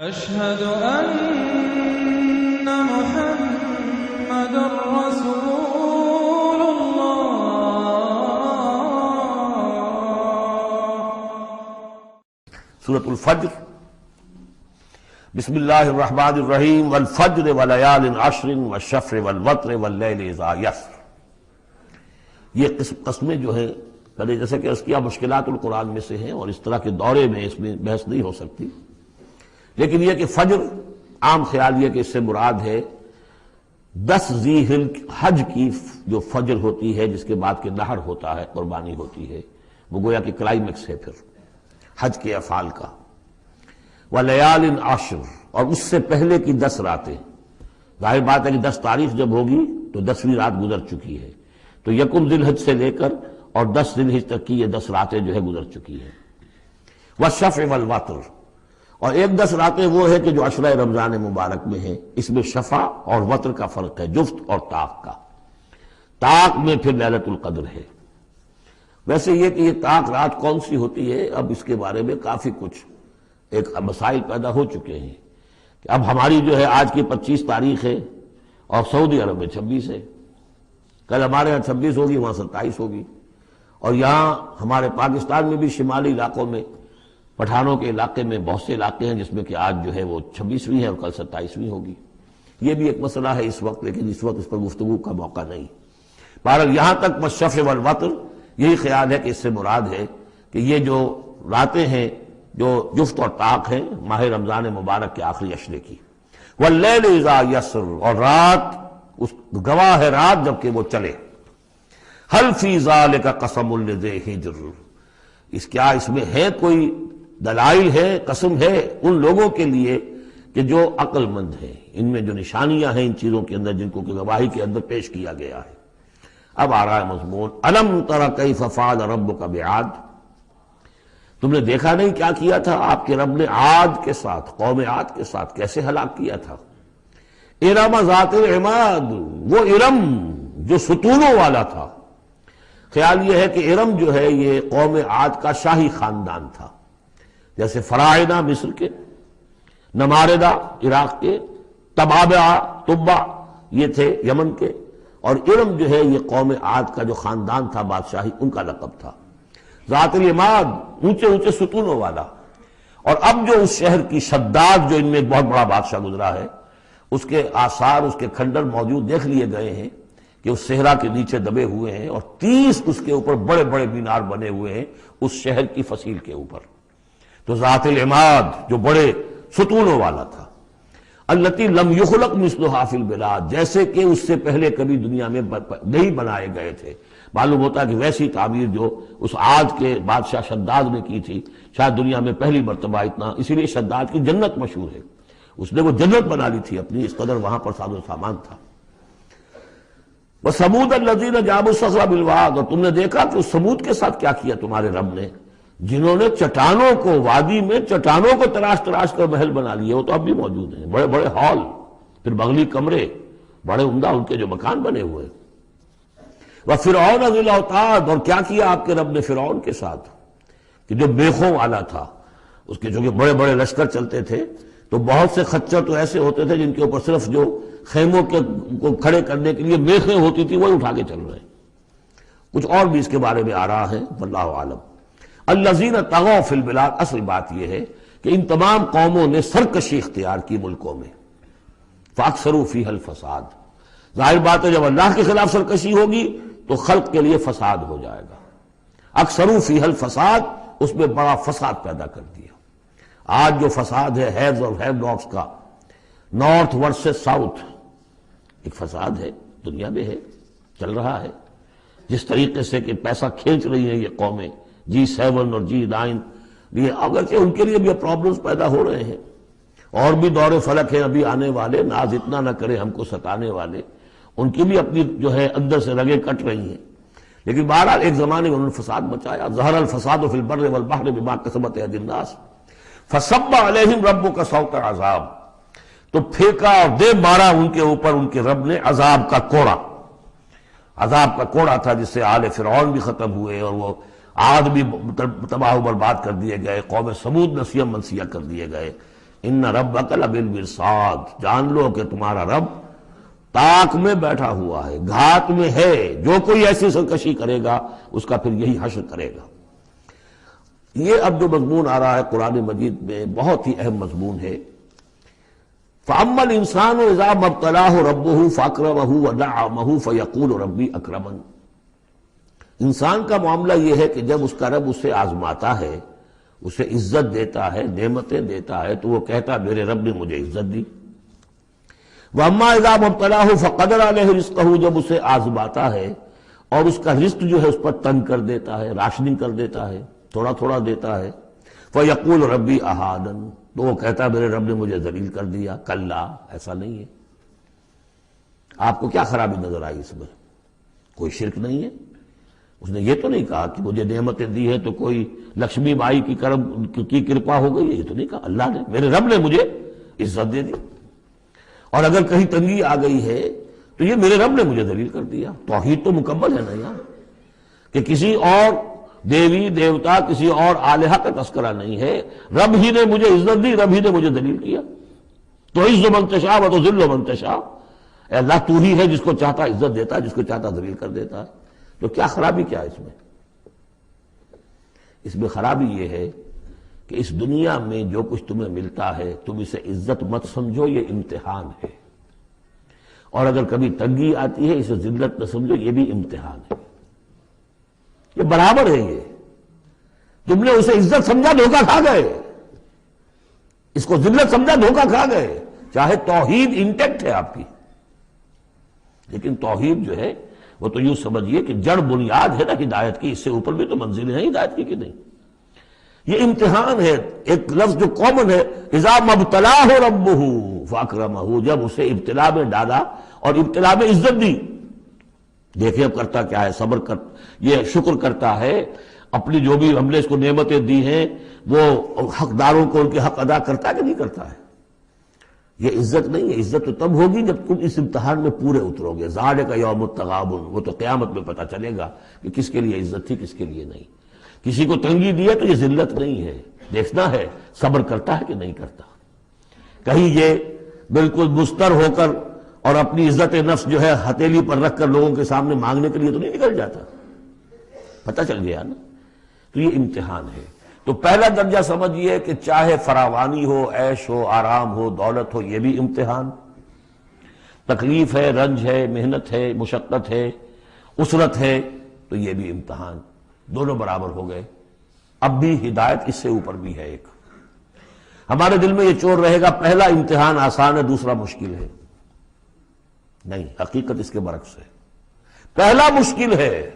أشهد أن محمد رسول الله۔ سورة الفجر، بسم اللہ الرحمن الرحیم، والفجر وليال عشر والشفع والوتر واللیل اذا یسر۔ یہ قسمیں جو ہیں پہلے جیسے کہ اس کی مشکلات القرآن میں سے ہیں اور اس طرح کے دورے میں اس میں بحث نہیں ہو سکتی، لیکن یہ کہ فجر عام خیال یہ کہ اس سے مراد ہے 10 ذی حج کی جو فجر ہوتی ہے جس کے بعد کہ نحر ہوتا ہے، قربانی ہوتی ہے، وہ گویا کہ کلائمیکس ہے پھر حج کے افعال کا۔ وَلَيَالٍ عَشْرٍ، اور اس سے پہلے کی 10 راتیں، ظاہر بات ہے کہ 10 تاریخ جب ہوگی تو 10ویں رات گزر چکی ہے، تو یکم ذی الحج سے لے کر اور 10 ذی الحج تک کی یہ 10 راتیں جو ہے گزر چکی ہیں۔ وَالشَّفْعِ وَالْوَتْرِ، اور ایک 10 راتیں وہ ہے کہ جو عشرہ رمضان مبارک میں ہیں، اس میں شفع اور وتر کا فرق ہے، جفت اور طاق کا۔ طاق میں پھر لیلۃ القدر ہے۔ ویسے یہ کہ یہ طاق رات کون سی ہوتی ہے، اب اس کے بارے میں کافی کچھ ایک مسائل پیدا ہو چکے ہیں کہ اب ہماری جو ہے آج کی 25 تاریخ ہے اور سعودی عرب میں 26 ہے، کل ہمارے ہاں 26 ہوگی، وہاں 27 ہوگی، اور یہاں ہمارے پاکستان میں بھی شمالی علاقوں میں پٹھانوں کے علاقے میں بہت سے علاقے ہیں جس میں کہ آج جو ہے وہ 26ویں ہے اور کل 27ویں ہوگی۔ یہ بھی ایک مسئلہ ہے اس وقت، لیکن اس وقت اس پر گفتگو کا موقع نہیں۔ بہرحال یہاں تک والشفع والوتر یہی خیال ہے کہ اس سے مراد ہے کہ یہ جو راتیں ہیں جو جفت اور طاق ہیں ماہ رمضان مبارک کے آخری عشرے کی۔ واللیل اذا یسر، اور رات اس گواہ ہے رات جب کہ وہ چلے۔ هل فی ذلک قسم لذی حجر، کیا اس میں ہے کوئی دلائل ہے، قسم ہے ان لوگوں کے لیے کہ جو عقل مند ہیں، ان میں جو نشانیاں ہیں ان چیزوں کے اندر جن کو کہ گواہی کے اندر پیش کیا گیا ہے۔ اب آ رہا ہے مضمون، الم تر کیف فعل ربک بعاد، تم نے دیکھا نہیں کیا کیا تھا آپ کے رب نے عاد کے ساتھ، قوم عاد کے ساتھ کیسے ہلاک کیا تھا۔ ارم ذات العماد، وہ ارم جو ستونوں والا تھا۔ خیال یہ ہے کہ ارم جو ہے یہ قوم عاد کا شاہی خاندان تھا، جیسے فراعنہ مصر کے، نماردہ عراق کے، تبع یہ تھے یمن کے، اور ارم جو ہے یہ قوم عاد کا جو خاندان تھا بادشاہی، ان کا لقب تھا۔ ذات العماد، اونچے اونچے ستونوں والا۔ اور اب جو اس شہر کی شداد جو ان میں ایک بہت بڑا بادشاہ گزرا ہے، اس کے آثار، اس کے کھنڈر موجود دیکھ لیے گئے ہیں کہ اس صحرا کے نیچے دبے ہوئے ہیں، اور 30 اس کے اوپر بڑے بڑے مینار بنے ہوئے ہیں اس شہر کی فصیل کے اوپر۔ تو ذات العماد جو بڑے ستونوں والا تھا، التی لم یخلق مثلھا فی البلاد، جیسے کہ اس سے پہلے کبھی دنیا میں نہیں بنائے گئے تھے۔ معلوم ہوتا ہے کہ ویسی تعمیر جو اس عاد کے بادشاہ شداد نے کی تھی شاید دنیا میں پہلی مرتبہ اتنا، اسی لیے شداد کی جنت مشہور ہے، اس نے وہ جنت بنا لی تھی اپنی، اس قدر وہاں پر ساز و سامان تھا۔ وَثَمُودَ الَّذِينَ جَابُوا الصَّخْرَ بِالْوَادِ، اور تم نے دیکھا کہ اس سمود کے ساتھ کیا کیا تمہارے رب نے، جنہوں نے چٹانوں کو، وادی میں چٹانوں کو تراش تراش کر محل بنا لیے، وہ تو اب بھی موجود ہیں، بڑے بڑے ہال، پھر بغلی کمرے، بڑے عمدہ ان کے جو مکان بنے ہوئے۔ وَفِرْعَوْنَ ذِي الْأَوْتَادِ، اور کیا کیا آپ کے رب نے فرعون کے ساتھ کہ جو میخوں والا تھا، اس کے جو کہ بڑے بڑے لشکر چلتے تھے، تو بہت سے خچر تو ایسے ہوتے تھے جن کے اوپر صرف جو خیموں کے کو کھڑے کرنے کے لیے میخیں ہوتی تھی وہی اٹھا کے چل رہے ہیں۔ کچھ اور بھی اس کے بارے میں آ رہا ہے، واللہ عالم۔ الذین طغوا فی البلاد، اصل بات یہ ہے کہ ان تمام قوموں نے سرکشی اختیار کی ملکوں میں، فاکثروا فیہا الفساد، ظاہر بات ہے جب اللہ کے خلاف سرکشی ہوگی تو خلق کے لیے فساد ہو جائے گا۔ اکثروا فیہا الفساد، اس میں بڑا فساد پیدا کر دیا۔ آج جو فساد ہے ہیوز اور ہیو ناٹس کا، نارتھ ورسز ساؤتھ، ایک فساد ہے، دنیا میں ہے، چل رہا ہے، جس طریقے سے کہ پیسہ کھینچ رہی ہیں یہ قومیں، G7 اور G9، یہ اگرچہ ان کے لیے بھی پرابلمز پیدا ہو رہے ہیں، اور بھی دور فلک ہیں ابھی آنے والے، ناز اتنا نہ کرے ہم کو ستانے والے، ان کی بھی اپنی جو ہے اندر سے رگیں کٹ رہی ہیں، لیکن بہرحال ایک زمانے میں انہوں نے فساد مچایا۔ ظہر الفساد فی البر والبحر بما کسبت ایدی الناس فصب علیہم ربک صوت عذاب، تو پھینکا اور دے مارا ان کے اوپر ان کے رب نے عذاب کا کوڑا۔ عذاب کا کوڑا تھا جس سے آل فرعون بھی ختم ہوئے اور وہ عاد بھی تباہ و برباد کر دیے گئے، قوم سمود نسیہ منسیہ کر دیے گئے۔ ان ربک لبالمرصاد، جان لو کہ تمہارا رب تاک میں بیٹھا ہوا ہے، گھات میں ہے، جو کوئی ایسی سرکشی کرے گا اس کا پھر یہی حشر کرے گا۔ یہ اب جو مضمون آ رہا ہے قرآن مجید میں بہت ہی اہم مضمون ہے۔ فَأَمَّا الْإِنسَانُ إِذَا مَا ابْتَلَاهُ رَبُّهُ فَأَكْرَمَهُ وَنَعَّمَهُ فَيَقُولُ رَبِّي أَكْرَمَنِ۔ انسان کا معاملہ یہ ہے کہ جب اس کا رب اسے آزماتا ہے، اسے عزت دیتا ہے، نعمتیں دیتا ہے، تو وہ کہتا میرے رب نے مجھے عزت دی۔ وَأَمَّا إِذَا مَا ابْتَلَاهُ فَقَدَرَ عَلَيْهِ رِزْقَهُ، جب اسے آزماتا ہے اور اس کا رزق جو ہے اس پر تنگ کر دیتا ہے، راشننگ کر دیتا ہے، تھوڑا تھوڑا دیتا ہے، فَيَقُولُ رَبِّي أَهَانَنِ، تو وہ کہتا ہے میرے رب نے مجھے ذلیل کر دیا۔ کلا، ایسا نہیں ہے۔ آپ کو کیا خرابی نظر آئی اس میں؟ کوئی شرک نہیں ہے۔ اس نے یہ تو نہیں کہا کہ مجھے نعمتیں دی ہے تو کوئی لکشمی بائی کی کرپا ہو گئی ہے، یہ تو نہیں کہا۔ اللہ نے، میرے رب نے مجھے عزت دے دی، اور اگر کہیں تنگی آ گئی ہے تو یہ میرے رب نے مجھے ذلیل کر دیا۔ توحید تو مکمل ہے نا یار، کہ کسی اور دیوی دیوتا، کسی اور الہہ کا تذکرہ نہیں ہے، رب ہی نے مجھے عزت دی، رب ہی نے مجھے ذلیل کیا۔ تو عز من تشاء و تذل من تشاء، اے اللہ تو ہی ہے جس کو چاہتا عزت دیتا ہے، جس کو چاہتا ذلیل کر دیتا ہے۔ تو کیا خرابی کیا ہے اس میں؟ اس میں خرابی یہ ہے کہ اس دنیا میں جو کچھ تمہیں ملتا ہے تم اسے عزت مت سمجھو، یہ امتحان ہے، اور اگر کبھی تنگی آتی ہے اسے ذلت نہ سمجھو، یہ بھی امتحان ہے۔ یہ برابر ہے، یہ تم نے اسے عزت سمجھا دھوکہ کھا گئے، اس کو ذلت سمجھا دھوکہ کھا گئے۔ چاہے توحید انٹیکٹ ہے آپ کی، لیکن توحید جو ہے وہ تو یوں سمجھیے کہ جڑ بنیاد ہے نا ہدایت کی، اس سے اوپر بھی تو منزلیں ہیں ہدایت کی کہ نہیں۔ یہ امتحان ہے۔ ایک لفظ جو کامن ہے، اذا ما ابتلاہ ربہ فاکرمہ، جب اسے ابتلا میں ڈالا اور ابتلا میں عزت دی۔ دیکھیں اب کرتا کیا ہے، صبر کر، یہ شکر کرتا ہے، اپنی جو بھی ہم نے اس کو نعمتیں دی ہیں وہ حقداروں کو ان کے حق ادا کرتا ہے کہ نہیں کرتا ہے۔ یہ عزت نہیں ہے، عزت تو تب ہوگی جب تم اس امتحان میں پورے اترو گے۔ ذالک یوم التغابن، وہ تو قیامت میں پتہ چلے گا کہ کس کے لیے عزت تھی، کس کے لیے نہیں۔ کسی کو تنگی دی ہے تو یہ ذلت نہیں ہے، دیکھنا ہے صبر کرتا ہے کہ نہیں کرتا۔ کہیں یہ بالکل مستر ہو کر اور اپنی عزت نفس جو ہے ہتھیلی پر رکھ کر لوگوں کے سامنے مانگنے کے لیے تو نہیں نکل جاتا، پتہ چل گیا نا۔ تو یہ امتحان ہے۔ تو پہلا درجہ سمجھیے کہ چاہے فراوانی ہو، عیش ہو، آرام ہو، دولت ہو، یہ بھی امتحان، تکلیف ہے، رنج ہے، محنت ہے، مشقت ہے، اسرت ہے، تو یہ بھی امتحان، دونوں برابر ہو گئے۔ اب بھی ہدایت اس سے اوپر بھی ہے ایک۔ ہمارے دل میں یہ چور رہے گا پہلا امتحان آسان ہے دوسرا مشکل ہے، نہیں، حقیقت اس کے برعکس ہے۔ پہلا مشکل ہے،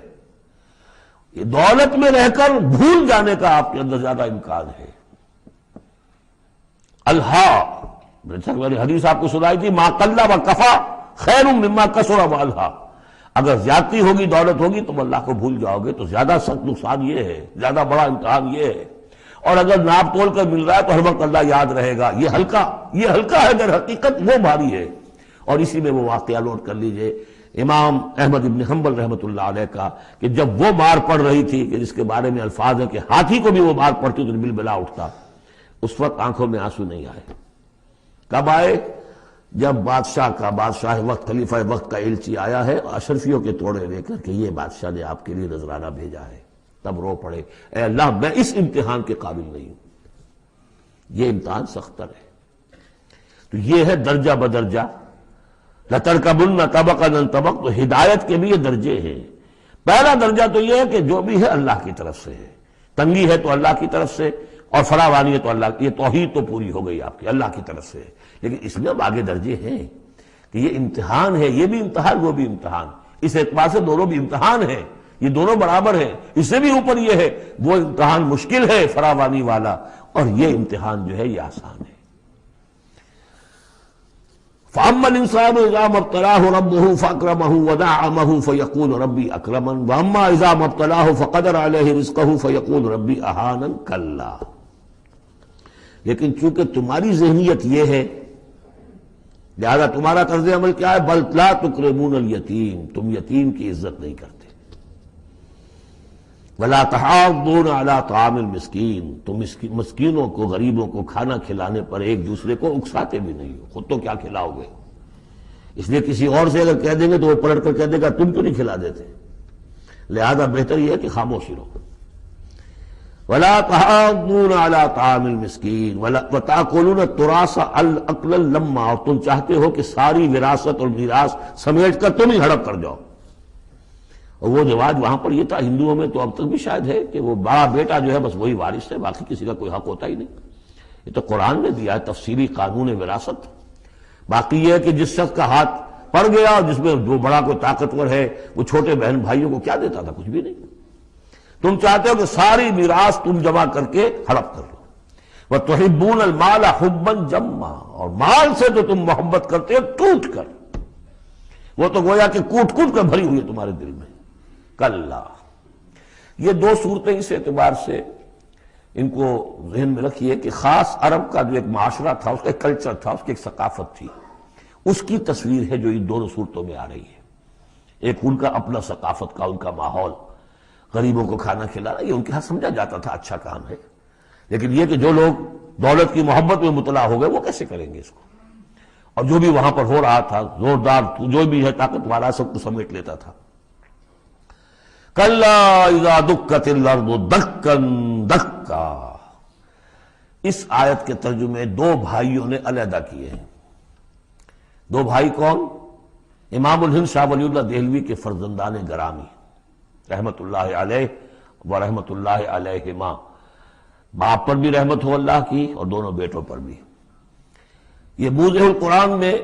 یہ دولت میں رہ کر بھول جانے کا آپ کے اندر زیادہ امکان ہے۔ حدیث آپ کو سنائی تھی، ما قل و کفا خیر مما کثر و الہا، اگر زیادتی ہوگی، دولت ہوگی، تم اللہ کو بھول جاؤ گے تو زیادہ سخت نقصان یہ ہے، زیادہ بڑا امتحان یہ ہے۔ اور اگر ناپ تول کر مل رہا ہے تو ہر وقت اللہ یاد رہے گا، یہ ہلکا ہے، در حقیقت وہ بھاری ہے۔ اور اسی میں وہ واقعہ نوٹ کر لیجئے امام احمد ابن حنبل رحمۃ اللہ علیہ کا، کہ جب وہ مار پڑ رہی تھی کہ جس کے بارے میں الفاظ ہے کہ ہاتھی کو بھی وہ مار پڑتی تو بالبلا اٹھتا، اس وقت آنکھوں میں آنسو نہیں آئے۔ کب آئے؟ جب بادشاہ وقت، خلیفہ وقت کا ایلچی آیا ہے اشرفیوں کے توڑے لے کر کہ یہ بادشاہ نے آپ کے لیے نذرانہ بھیجا ہے، تب رو پڑے، اے اللہ میں اس امتحان کے قابل نہیں ہوں۔ یہ امتحان سختر ہے۔ تو یہ ہے درجہ بدرجہ، لَتَرْكَبُنَّ طَبَقًا عَنْ طَبَقٍ، تو ہدایت کے بھی یہ درجے ہیں۔ پہلا درجہ تو یہ ہے کہ جو بھی ہے اللہ کی طرف سے ہے، تنگی ہے تو اللہ کی طرف سے، اور فراوانی ہے تو اللہ کی، یہ توحید تو پوری ہو گئی آپ کی، اللہ کی طرف سے۔ لیکن اس میں اب آگے درجے ہیں کہ یہ امتحان ہے، یہ بھی امتحان، وہ بھی امتحان، اس اعتبار سے دونوں بھی امتحان ہیں، یہ دونوں برابر ہیں۔ اس سے بھی اوپر یہ ہے، وہ امتحان مشکل ہے فراوانی والا، اور یہ امتحان جو ہے یہ آسان ہے۔ فَأَمَّا الْإِنسَانُ إِذَا مَا ابْتَلَاهُ رَبُّهُ فَأَكْرَمَهُ وَنَعَّمَهُ فَيَقُولُ رَبِّي أَكْرَمَنِ وَأَمَّا إِذَا مَا ابْتَلَاهُ فَقَدَرَ عَلَيْهِ رِزْقَهُ فَيَقُولُ رَبِّي أَهَانَنِ كَلَّا۔ لیکن چونکہ تمہاری ذہنیت یہ ہے، لہذا تمہارا طرز عمل کیا ہے؟ بَلْ لَا تُكْرِمُونَ الْيَتِيمَ، تم یتیم کی عزت نہیں کرتے۔ وَلَا تَحَاضُّونَ عَلَىٰ طَعَامِ الْمِسْكِينِ، تم مسکینوں کو، غریبوں کو کھانا کھلانے پر ایک دوسرے کو اکساتے بھی نہیں ہو، خود تو کیا کھلاؤ گے؟ اس لیے کسی اور سے اگر کہہ دیں گے تو وہ پلٹ کر کہہ دے گا تم کیوں نہیں کھلا دیتے، لہذا بہتر یہ ہے کہ خاموشی رہو۔ وَلَا تَحَاضُّونَ عَلَىٰ طَعَامِ الْمِسْكِينِ وَتَأْكُلُونَ التُّرَاثَ أَكْلًا لَمًّا، اور تم چاہتے ہو کہ ساری وراثت اور میراث سمیٹ کر تم ہی ہڑپ کر جاؤ۔ اور وہ رواج وہاں پر یہ تھا، ہندوؤں میں تو اب تک بھی شاید ہے، کہ وہ بڑا بیٹا جو ہے بس وہی وارث ہے، باقی کسی کا کوئی حق ہوتا ہی نہیں۔ یہ تو قرآن نے دیا ہے تفصیلی قانون وراثت۔ باقی یہ ہے کہ جس شخص کا ہاتھ پڑ گیا اور جس میں جو بڑا کوئی طاقتور ہے وہ چھوٹے بہن بھائیوں کو کیا دیتا تھا؟ کچھ بھی نہیں۔ تم چاہتے ہو کہ ساری میراث تم جمع کر کے ہڑپ کر لو۔ وَتُحِبُّونَ الْمَالَ حُبًّا جَمًّا، اور مال سے تو تم محبت کرتے ہو ٹوٹ کر، وہ تو گویا کہ کوٹ کوٹ کر بھری ہوئی ہے تمہارے دل میں۔ کلا، یہ دو صورتیں اس اعتبار سے ان کو ذہن میں رکھیے کہ خاص عرب کا جو ایک معاشرہ تھا، اس کا ایک کلچر تھا، اس کی ایک ثقافت تھی، اس کی تصویر ہے جو ان دونوں صورتوں میں آ رہی ہے۔ ایک ان کا اپنا ثقافت کا، ان کا ماحول، غریبوں کو کھانا کھلانا، یہ ان کے ہاں سمجھا جاتا تھا اچھا کام ہے، لیکن یہ کہ جو لوگ دولت کی محبت میں مطلع ہو گئے وہ کیسے کریں گے اس کو؟ اور جو بھی وہاں پر ہو رہا تھا، زوردار جو بھی ہے طاقت والا، سب کو سمیٹ لیتا تھا۔ کلا اذا دکت الارض دکا دکا، اس آیت کے ترجمے دو بھائیوں نے علیحدہ کیے ہیں۔ دو بھائی کون؟ امام الہند شاہ ولی اللہ دہلوی کے فرزندان گرامی رحمت اللہ علیہ و رحمت اللہ علیہما، باپ پر بھی رحمت ہو اللہ کی اور دونوں بیٹوں پر بھی۔ یہ موضع القرآن میں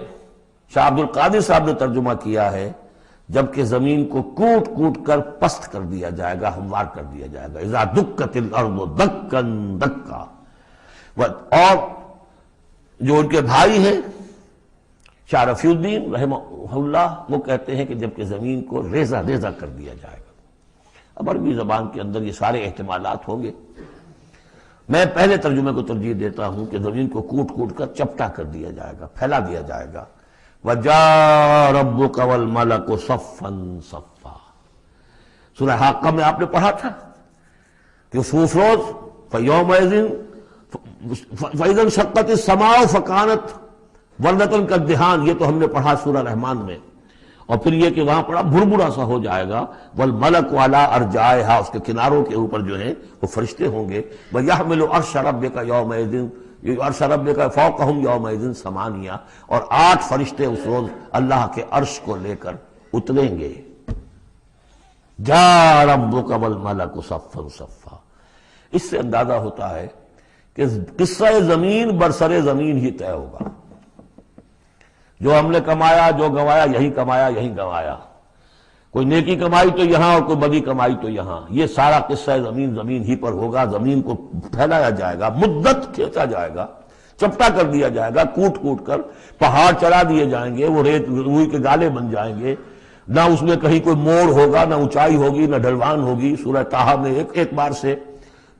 شاہ عبد القادر صاحب نے ترجمہ کیا ہے، جبکہ زمین کو کوٹ کوٹ کر پست کر دیا جائے گا، ہموار کر دیا جائے گا، اذا دکت الارض دکا دکا۔ اور جو ان کے بھائی ہیں شاہ رفیع الدین رحمہ اللہ، وہ کہتے ہیں کہ جبکہ زمین کو ریزہ ریزہ کر دیا جائے گا۔ اب عربی زبان کے اندر یہ سارے احتمالات ہوں گے، میں پہلے ترجمے کو ترجیح دیتا ہوں کہ زمین کو کوٹ کوٹ کر چپٹا کر دیا جائے گا، پھیلا دیا جائے گا۔ وَجَاءَ رَبُّكَ وَالْمَلَكُ صَفًّا صَفًّا، سورہ حاقہ میں آپ نے پڑھا تھا کہ اس روز فَيَوْمَئِذٍ فَإِذَا انشَقَّتِ السَّمَاءُ فَكَانَتْ وَرْدَةً كَالدِّهَانِ، یہ تو ہم نے پڑھا سورہ رحمان میں، اور پھر یہ کہ وہاں پڑھا بھربھرا سا ہو جائے گا، وَالْمَلَكُ عَلَىٰ أَرْجَائِهَا، اس کے کناروں کے اوپر جو ہیں وہ فرشتے ہوں گے، وَيَحْمِلُ عَرْشَ رَبِّكَ يَوْمَئِذٍ عرش ربک فوقہم یومئذ ثمانیہ، اور 8 فرشتے اس روز اللہ کے عرش کو لے کر اتریں گے۔ جاء ربک والملک صفا صفا، اس سے اندازہ ہوتا ہے کہ قصہ زمین برسر زمین ہی طے ہوگا۔ جو ہم نے کمایا، جو گنوایا، یہی کمایا یہی گنوایا، کوئی نیکی کمائی تو یہاں اور کوئی بدی کمائی تو یہاں، یہ سارا قصہ زمین زمین ہی پر ہوگا۔ زمین کو پھیلایا جائے گا، مدت کھینچا جائے گا، چپٹا کر دیا جائے گا، کوٹ کوٹ کر پہاڑ چڑھا دیے جائیں گے، وہ ریت روئی کے گالے بن جائیں گے، نہ اس میں کہیں کوئی موڑ ہوگا، نہ اونچائی ہوگی، نہ ڈھلوان ہوگی، سورہ طٰہٰ میں ایک بار سے۔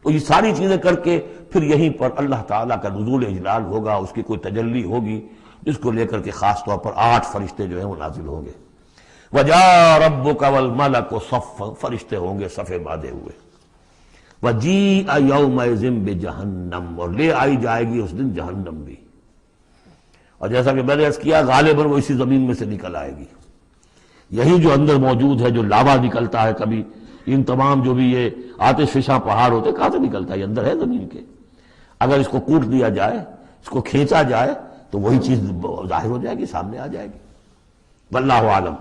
تو یہ ساری چیزیں کر کے پھر یہیں پر اللہ تعالیٰ کا نزول اجلال ہوگا، اس کی کوئی تجلی ہوگی جس کو لے کر کے خاص طور پر 8 فرشتے جو ہیں وہ نازل ہوں گے۔ وَجَاءَ رَبُّكَ وَالْمَلَكُ صَفًّا، فرشتے ہوں گے صفے باندھے ہوئے۔ وَجِيءَ يَوْمَئِذٍ بِجَهَنَّمَ، اور لے آئی جائے گی اس دن جہنم بھی، اور جیسا کہ میں نے عرض کیا غالباً وہ اسی زمین میں سے نکل آئے گی۔ یہی جو اندر موجود ہے، جو لاوا نکلتا ہے کبھی، ان تمام جو بھی یہ آتش فشاں پہاڑ ہوتے کہاں سے نکلتا ہے؟ یہ اندر ہے زمین کے، اگر اس کو کوٹ دیا جائے، اس کو کھینچا جائے تو وہی چیز ظاہر ہو جائے گی، سامنے آ جائے گی۔ واللہ عالم۔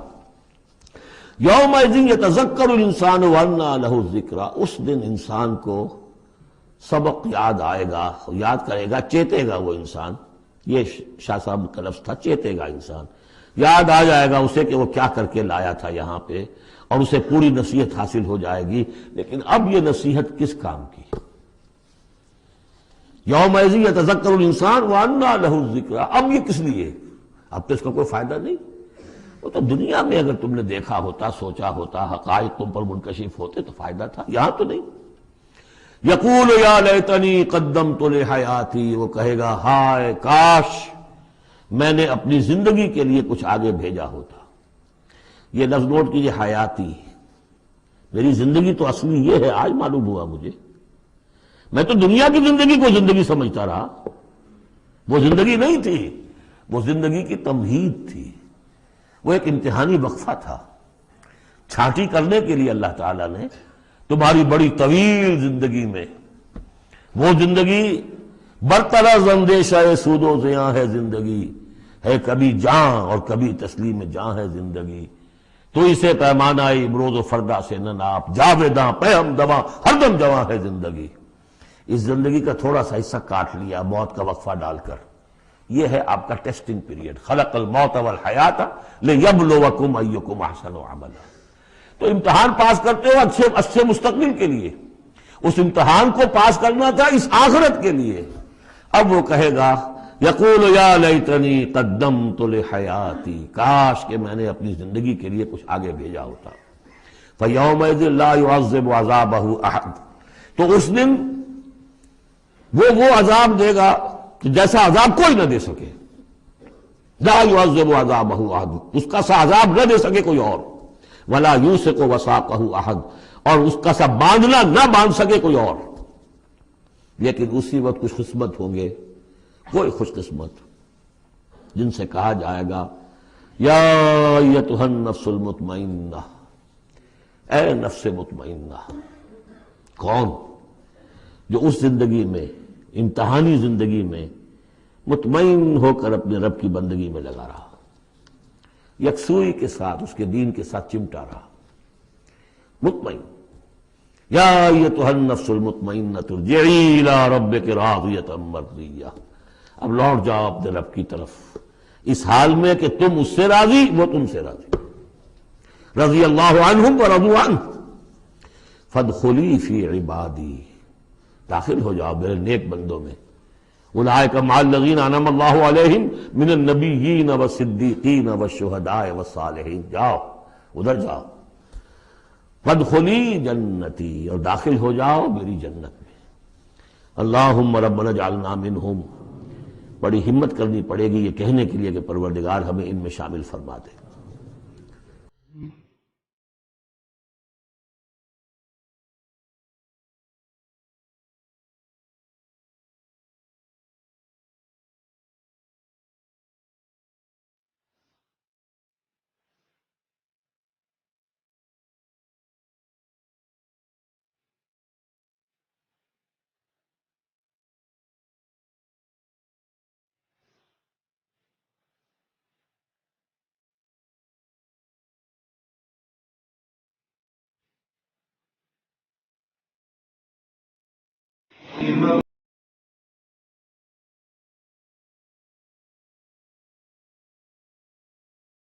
یومئذ یتذکر الانسان وانیٰ لہ الذکریٰ، اس دن انسان کو سبق یاد آئے گا، یاد کرے گا، چیتے گا وہ انسان۔ یہ شاہ صاحب کا لفظ تھا، چیتے گا انسان، یاد آ جائے گا اسے کہ وہ کیا کر کے لایا تھا یہاں پہ، اور اسے پوری نصیحت حاصل ہو جائے گی۔ لیکن اب یہ نصیحت کس کام کی؟ یومئذ یتذکر الانسان وانیٰ لہ الذکریٰ، اب یہ کس لیے؟ اب تو اس کا کوئی فائدہ نہیں۔ وہ تو دنیا میں اگر تم نے دیکھا ہوتا، سوچا ہوتا، حقائق تم پر منکشف ہوتے تو فائدہ تھا، یہاں تو نہیں۔ یقول یا لیتنی قدمت لحیاتی، وہ کہے گا ہائے کاش میں نے اپنی زندگی کے لیے کچھ آگے بھیجا ہوتا۔ یہ لفظ نوٹ کیجیے، حیاتی، میری زندگی تو اصلی یہ ہے، آج معلوم ہوا مجھے۔ میں تو دنیا کی زندگی کو زندگی سمجھتا رہا، وہ زندگی نہیں تھی، وہ زندگی کی تمہید تھی، وہ ایک امتحانی وقفہ تھا۔ چھانٹی کرنے کے لیے اللہ تعالیٰ نے تمہاری بڑی طویل زندگی میں، وہ زندگی برطرز اندیشہ سود و زیاں ہے زندگی، ہے کبھی جاں اور کبھی تسلیم جاں ہے زندگی، تو اسے پیمانہ امروز و فردا سے نہ ناپ، جاویداں پہ ہم دواں ہر دم جواں ہے زندگی۔ اس زندگی کا تھوڑا سا حصہ کاٹ لیا موت کا وقفہ ڈال کر، یہ ہے آپ کا ٹیسٹنگ پیریڈ۔ خلق الموت والحیات لیبلوکم ایکم احسن عملا۔ تو امتحان پاس کرتے ہو اچھے مستقبل کے لیے، اس امتحان کو پاس کرنا تھا اس آخرت کے لیے۔ اب وہ کہے گا یقول یا لیتنی قدمت لحیاتی، کاش کہ میں نے اپنی زندگی کے لیے کچھ آگے بھیجا ہوتا۔ فیومئذ لا یعذب عذابہ احد، تو اس دن وہ عذاب دے گا کہ جیسا عذاب کوئی نہ دے سکے۔ لا یعذب عذابہ احد، اس کا سا عذاب نہ دے سکے کوئی اور۔ ولا یوثق وثاقہ احد، اور اس کا سا باندھنا نہ باندھ سکے کوئی اور۔ لیکن اسی وقت کچھ قسمت ہوں گے، کوئی خوش قسمت، جن سے کہا جائے گا یا ایتھا النفس المطمئنہ، اے نفس مطمئنہ۔ کون؟ جو اس زندگی میں، امتحانی زندگی میں مطمئن ہو کر اپنے رب کی بندگی میں لگا رہا، یکسوئی کے ساتھ اس کے دین کے ساتھ چمٹا رہا، مطمئن۔ یا ایتھا النفس المطمئنہ ارجعی الی ربک راضیۃ مرضیہ، اب لوٹ جاؤ اپنے رب کی طرف اس حال میں کہ تم اس سے راضی، وہ تم سے راضی۔ رضی اللہ عنہم ورضوا عنہ فادخلی فی عبادی، داخل ہو جاؤ میرے نیک بندوں میں۔ اولئک مع الذین انعم اللہ علیہم من النبیین والصدیقین والشہداء والصالحین، جاؤ ادھر جاؤ۔ فادخلی جنتی، اور داخل ہو جاؤ میری جنت میں۔ اللہم ربنا اجعلنا منہم، بڑی ہمت کرنی پڑے گی یہ کہنے کے لیے کہ پروردگار ہمیں ان میں شامل فرما دے۔